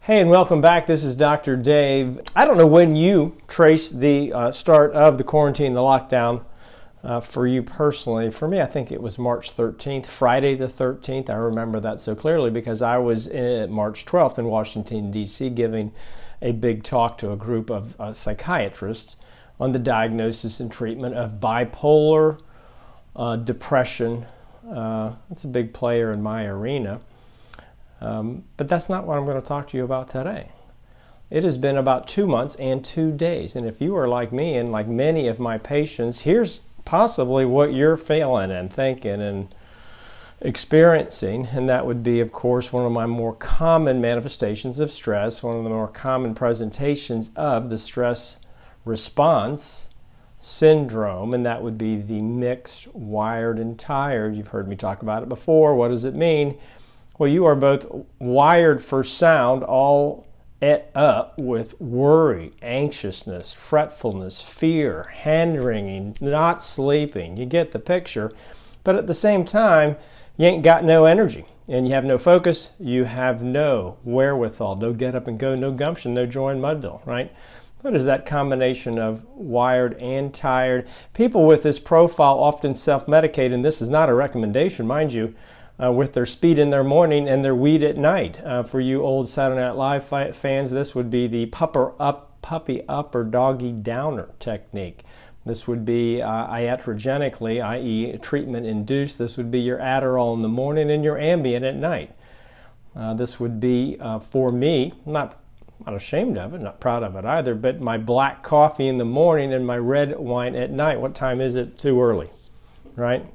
Hey, and welcome back. This is Dr. Dave. I don't know when you trace the start of the quarantine, the lockdown for you personally. For me, I think it was March 13th, Friday the 13th. I remember that so clearly because I was March 12th in Washington, D.C. giving a big talk to a group of psychiatrists on the diagnosis and treatment of bipolar depression. It's a big player in my arena. But that's not what I'm going to talk to you about today. It has been about 2 months and 2 days. And if you are like me and like many of my patients, here's possibly what you're feeling and thinking and experiencing. And that would be, of course, one of my more common manifestations of stress, one of the more common presentations of the stress response syndrome. And that would be the mixed, wired, and tired. You've heard me talk about it before. What does it mean? Well, you are both wired for sound, all et up with worry, anxiousness, fretfulness, fear, hand-wringing, not sleeping. You get the picture. But at the same time, you ain't got no energy, and you have no focus. You have no wherewithal, no get up and go, no gumption, no joy in Mudville, right? What is that combination of wired and tired? People with this profile often self-medicate, and this is not a recommendation, mind you, with their speed in their morning and their weed at night. For you old Saturday Night Live fans, this would be the puppy up or doggy downer technique. This would be iatrogenically, i.e. treatment induced. This would be your Adderall in the morning and your Ambien at night. This would be, for me, not ashamed of it, not proud of it either, but my black coffee in the morning and my red wine at night. What time is it? Too early, right?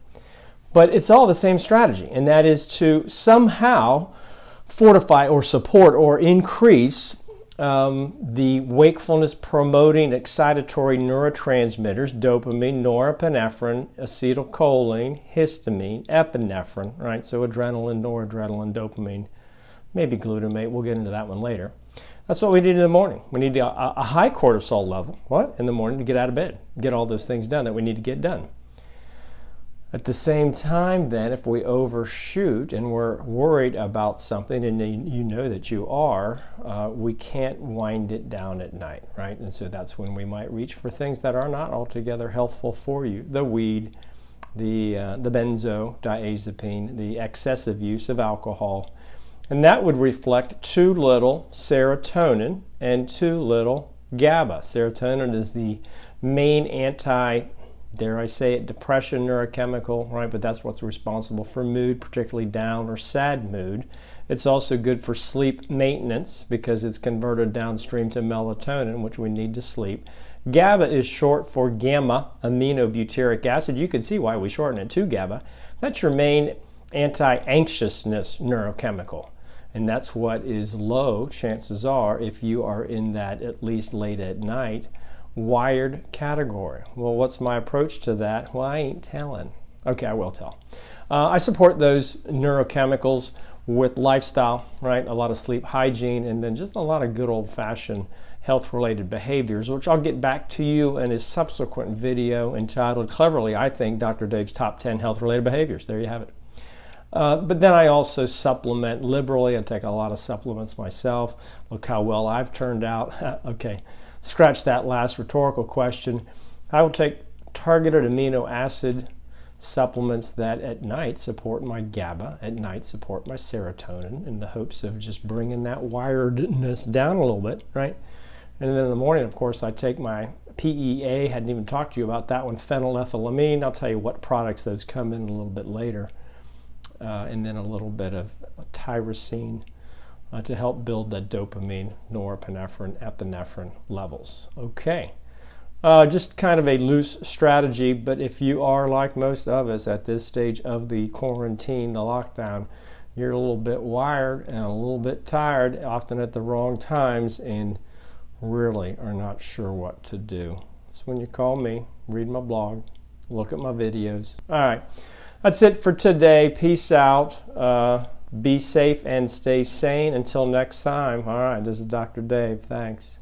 But it's all the same strategy, and that is to somehow fortify or support or increase the wakefulness-promoting excitatory neurotransmitters, dopamine, norepinephrine, acetylcholine, histamine, epinephrine, right? So adrenaline, noradrenaline, dopamine, maybe glutamate. We'll get into that one later. That's what we need in the morning. We need a high cortisol level, in the morning to get out of bed, get all those things done that we need to get done. At the same time, then, if we overshoot and we're worried about something, and you know that you are, we can't wind it down at night, right? And so that's when we might reach for things that are not altogether healthful for you. The weed, the benzodiazepine, the excessive use of alcohol. And that would reflect too little serotonin and too little GABA. Serotonin is the main dare I say it, depression neurochemical, right? But that's what's responsible for mood, particularly down or sad mood. It's also good for sleep maintenance because it's converted downstream to melatonin, which we need to sleep. GABA is short for gamma aminobutyric acid. You can see why we shorten it to GABA. That's your main anti-anxiousness neurochemical. And that's what is low, chances are, if you are in that at least late at night wired category. Well, what's my approach to that? Well, I ain't telling. Okay, I will tell. I support those neurochemicals with lifestyle, right? A lot of sleep hygiene, and then just a lot of good old-fashioned health-related behaviors, which I'll get back to you in a subsequent video entitled, cleverly, I think, Dr. Dave's Top 10 Health-Related Behaviors. There you have it. But then I also supplement liberally. I take a lot of supplements myself. Look how well I've turned out. Okay. Scratch that last rhetorical question. I will take targeted amino acid supplements that at night support my GABA, at night support my serotonin, in the hopes of just bringing that wiredness down a little bit, right? And then in the morning, of course, I take my PEA, hadn't even talked to you about that one, phenylethylamine. I'll tell you what products those come in a little bit later. And then a little bit of tyrosine to help build that dopamine, norepinephrine, epinephrine levels. Okay, just kind of a loose strategy, but if you are like most of us at this stage of the quarantine, the lockdown, you're a little bit wired and a little bit tired, often at the wrong times, and really are not sure what to do. That's when you call me, read my blog, look at my videos. All right, that's it for today. Peace out. Be safe and stay sane until next time. All right, this is Dr. Dave. Thanks.